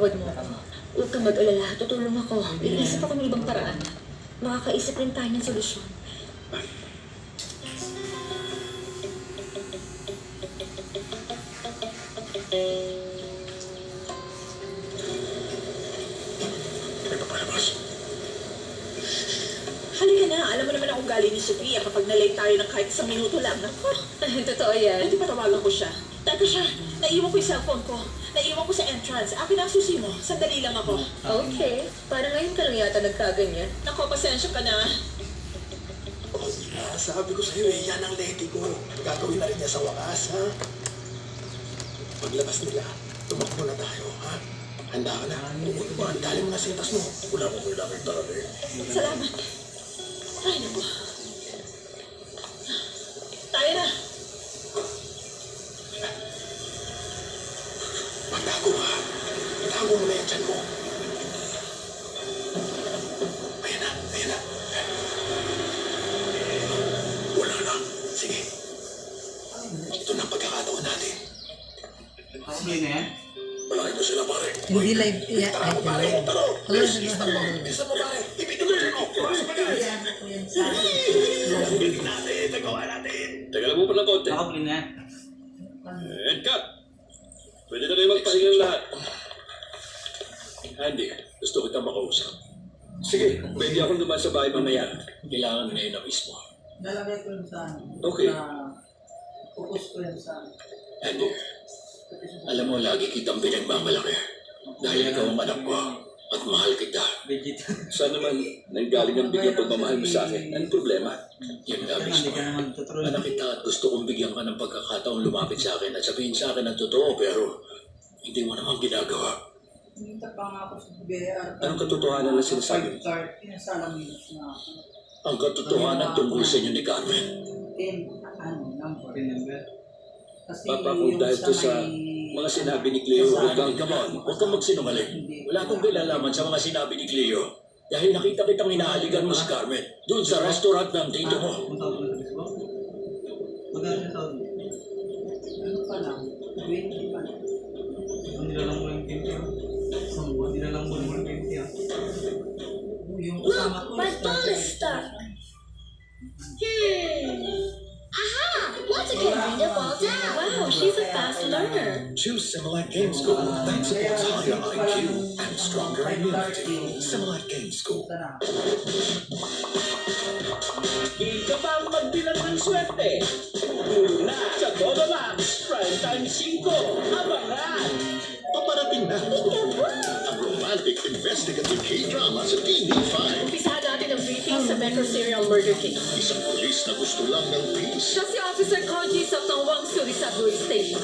Pinatawad mo ako. Huwag kang mag-alala. Tutulong ako. Iisip ako ng ibang paraan. Makakaisip rin tayo ng solusyon. May papalabas. Halika na. Alam mo naman akong galing ni Sofia kapag nalate tayo ng kahit isang minuto lang. Naku, Totoo yan. hindi patawagan ko siya. Teka siya, naiwan ko yung cellphone ko. Naiwan ko sa entrance. Akin ang susi mo. Sandali lang ako. Okay. Parang ngayon ka lang yata nagkaganyan. Naku, pasensya ka na. Sabi ko sa'yo yan ang lady ko. Gagawin na rin niya sa wakas, ha? Paglabas nila, tumakbo na tayo, ha? Handa ka na. Umuwi mo, ang dali mga setas mo. Wala mo kailangan talaga eh. Salamat. Ay, naku. Tayo na. Magtago ka. Tago mo na yan dyan mo. Ayan na, ayan na. Wala na. Sige. Ito na ang pagkakataon natin. Sige na yan. Malaki na sila, pare. Hindi live. Yeah, Tara mo, pare. live. Tara. Hello, Isa mo, isa mo, pare. Ibigay mo. Pumasok ka na. Galing natin. Nagawa natin. Teka lang mo pa ng konti. Nakaplin na yan. And cut! Pwede na rin magpahinga ng lahat. Andy, gusto kitang makausap. Sige, pwede akong dumaan sa bahay mamaya. Kailangan ngayon na mismo. Nalagay ko yun sa Okay. Focus ko yun sa Andy, alam mo, lagi kitang pinagmamalaki. Dahil ikaw ang anak ko at mahal kita. Legit. Saan naman nanggaling ang bigyan pagmamahal mo sa akin? Anong problema? Yan nga Hindi mismo. ka naman tutuloy. Anak kita at gusto kong bigyan ka ng pagkakataong lumapit sa akin at sabihin sa akin ang totoo pero hindi mo naman ginagawa. Hindi pa nga ako sa BR. Anong katotohanan na sinasabi mo? Pinasalamin na Ang katotohanan tungkol sa inyo ni Carmen. 10, number. Remember? Kasi Papa, kung dahil to sa mga sinabi ni Cleo, huwag kang gamon, huwag kang magsinungaling. Wala akong kilalaman sa mga sinabi ni Cleo. Dahil nakita kitang inaaligan mo si Carmen doon sa restaurant ng tito mo. Punta ko na sa Facebook. Magkano sa Saudi? Ano pa lang? 20 pa lang. Ang nilalang mo yung 20 ah. Isang buwan, nilalang mo yung 20 ah. Yung kasama ko. My phone is stuck. Aha! Once again, read it well down. Wow, she's a fast learner. Choose Similac Game School that supports higher IQ and stronger immunity. Similac Game School. Tara. Hindi ba ang magbilang ng swerte? Una sa Todo Max, Primetime 5, abangan! Paparating na ang romantic investigative K-drama sa TV5. Umpisahan natin ang briefing sa Metro Serial Murder Case. Isang pulis na gusto lang ng peace. Siya si Officer Koji sa Tawang Suri Subway Station.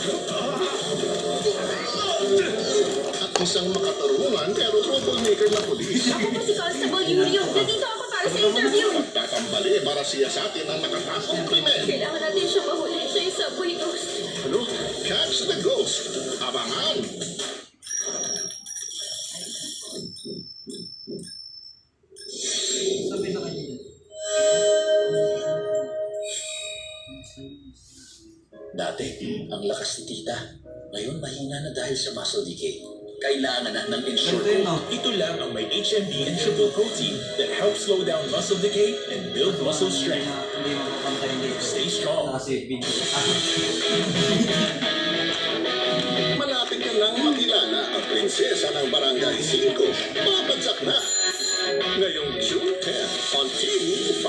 At isang makatarungan pero troublemaker na pulis. Ako po si Constable Yuri. Nandito ako para sa interview. Tatambali para siya sa atin ang nakatakong krimen. Kailangan natin siya mahuli. Siya yung Subway Ghost. Ano? Catch the Ghost. Abangan! Sabi sa kanya dyan. Dati, ang lakas ni tita. Ngayon, mahina na dahil sa muscle decay. Kailangan na ng Ensure Ito yun, Gold. no? Ito lang ang may HMB and triple protein that helps slow down muscle decay and build muscle strength. Hindi makapantay hindi. Stay strong. Kasi video. Malapit ka lang makilala ang prinsesa ng Barangay 5. Babagsak na! Ngayong June 10 on TV5.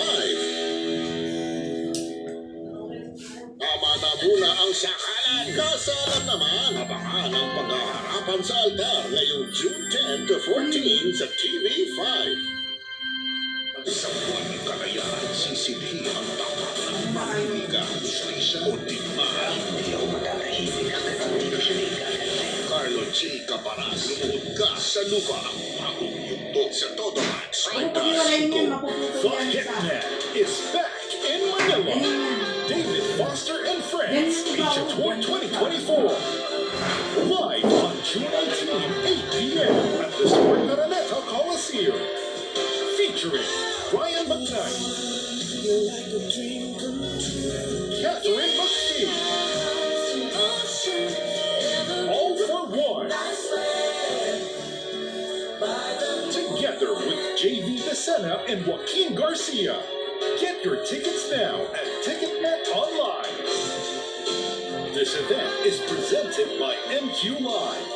Tama na muna ang sakalan. Kasalan naman. Abangan ang paghaharapan sa altar ngayong June 10 to 14 sa TV5. Sa buwan kalayan, sisilhi ang tapat ng mahiligan. O digmaan. Hindi ako matatahimik at hindi ko siya nagkakalit. Carlo J. Caparas, lumuhod ka sa lupa. Bagong yugtog sa Todo Max. The Hitman is back in Manila. David Foster and Friends feature tour 2024. Live on June 18, 8 p.m. at the Sport Araneta Coliseum. Featuring Brian McKnight, Catherine McPhee, All for One, together with JV Besena and Joaquin Garcia. Get your tickets now at Ticketnet Online. This event is presented by MQ Live.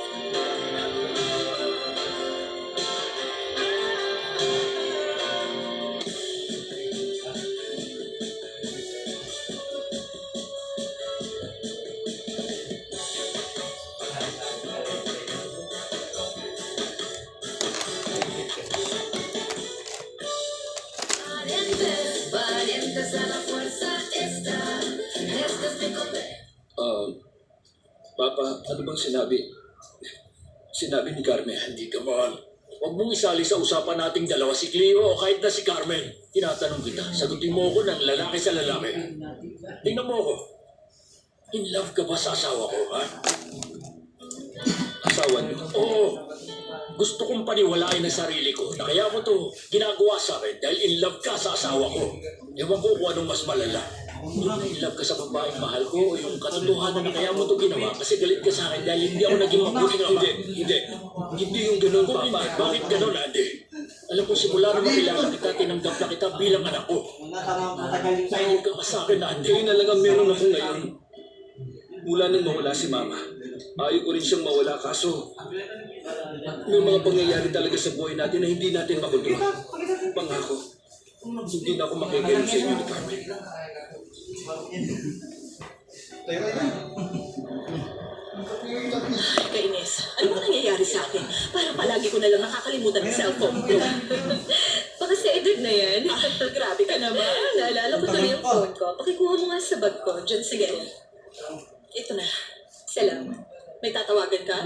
Papa, ano bang sinabi ni Carmen? Hindi, come on. Huwag mong isali sa usapan nating dalawa si Cleo o kahit na si Carmen. Tinatanong kita, sagutin mo ako ng lalaki sa lalaki. Tingnan mo ako. In love ka ba sa asawa ko, ha? Asawa niyo? Oo. Gusto kong paniwalain ang sarili ko na kaya mo to ginagawa sa akin dahil in love ka sa asawa ko. Ewan ko kung anong mas malala. Yung in love ka sa babaeng mahal ko o yung katotohanan na kaya mo to ginawa kasi galit ka sa akin dahil hindi ako naging mabuting ama. Hindi yung ganun, Papa. Bakit ganun, Andy? Alam ko simula na makilala kita, tinanggap na kita bilang anak ko. Mahal ka pa sa akin, Andy. Kayo na lang ang meron ako ngayon. Mula nang mawala si Mama, ayaw ko rin siyang mawala kaso may mga pangyayari talaga sa buhay natin na hindi natin makontrol. Pangako, hindi na ako makikinig sa inyo ni Carmen. Kainis, ano ba nangyayari sa akin? Parang palagi ko na lang nakakalimutan ng cellphone ko. Baka sa edad na yan. Grabe ka naman. Naalala ko tuloy yung phone ko. Pakikuha mo nga sa bag ko. Diyan, Sige, ito na. Salamat. May tatawagan ka?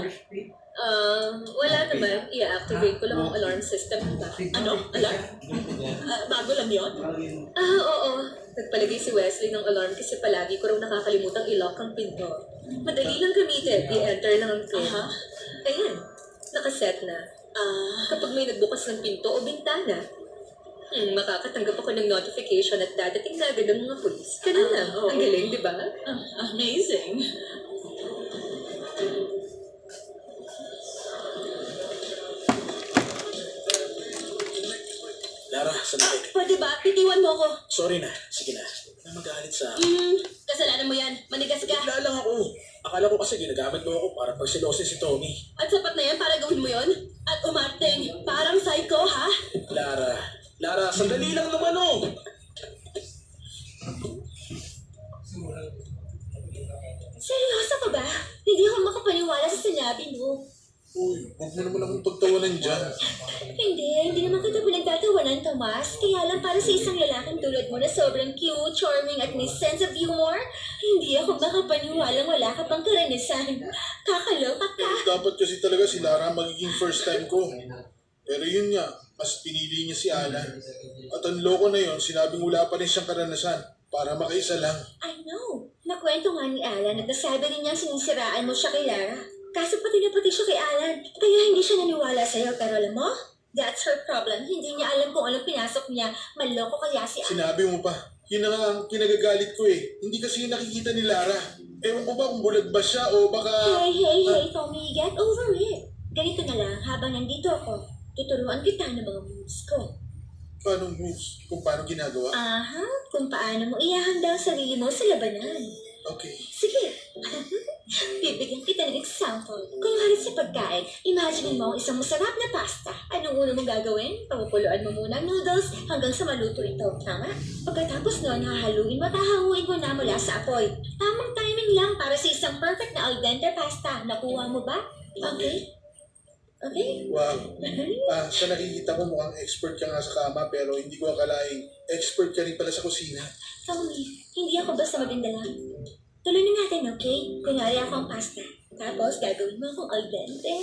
Wala naman. I-activate ko lang ang alarm system. Ano? Alarm? Bago lang yon? Oo. Nagpalagay si Wesley ng alarm kasi palagi ko raw nakakalimutang i-lock ang pinto. Madali lang gamitin. I-enter lang ang pin. Ayan. Nakaset na. Kapag may nagbukas ng pinto o bintana, makakatanggap ako ng notification at dadating na agad ang mga pulis. Ganun lang. Ang galing, di ba? Amazing. Lara, sandali. Pwede ba? Pitiwan mo ko. Sorry na. Sige na. Na magalit sa... Kasalanan mo yan. Manigas ka. Bigla lang ako. Akala ko kasi ginagamit mo ako para pagsilosin si Tommy. At sapat na yan para gawin mo yon? At umarting. Parang psycho, ha? Lara, sandali lang naman oh. Seryoso ka ba? Hindi ako makapaniwala sa sinabi mo. Uy, huwag mo naman akong pagtawanan dyan. Hindi naman kita pinagtatawanan, Tomas. Kaya lang para sa isang lalaking tulad mo na sobrang cute, charming, at may sense of humor, hindi ako makapaniwalang wala ka pang karanasan. Kakaloka ka. Dapat kasi talaga si Lara magiging first time ko. Pero yun nga, mas pinili niya si Alan. At ang loko na yun, sinabing wala pa rin siyang karanasan para makaisa lang. I know. Nakwento nga ni Alan at nasabi rin niya sinisiraan mo siya kay Lara. Kaso pati na pati siya kay Alan. Kaya hindi siya naniwala sa'yo. Pero alam mo, that's her problem. Hindi niya alam kung anong pinasok niya. Maloko kaya si Alan. Sinabi mo pa, yun na nga ang kinagagalit ko eh. Hindi kasi yung nakikita ni Lara. Ewan ko ba kung bulag ba siya o baka... Hey, Tommy, get over it. Ganito na lang, habang nandito ako, tuturuan kita ng mga moves ko. Paano moves? Kung paano ginagawa? Kung paano mo ihahanda ang sarili mo sa labanan. Okay. Sige. Bibigyan kita ng example. Kunwari sa pagkain, imagine mo ang isang masarap na pasta. Anong una mong gagawin? Pangukuluan mo muna ang noodles hanggang sa maluto ito. Tama? Pagkatapos nun, hahaluin mo at hahanguin mo na mula sa apoy. Tamang timing lang para sa isang perfect na al dente pasta. Nakuha mo ba? Okay? Wow. Sa nakikita ko mukhang expert ka nga sa kama pero hindi ko akalaing expert ka rin pala sa kusina. Tommy, hindi ako basta maganda lang. Tuloy na natin, okay? Kunyari ako ang pasta. Tapos gagawin mo akong al dente.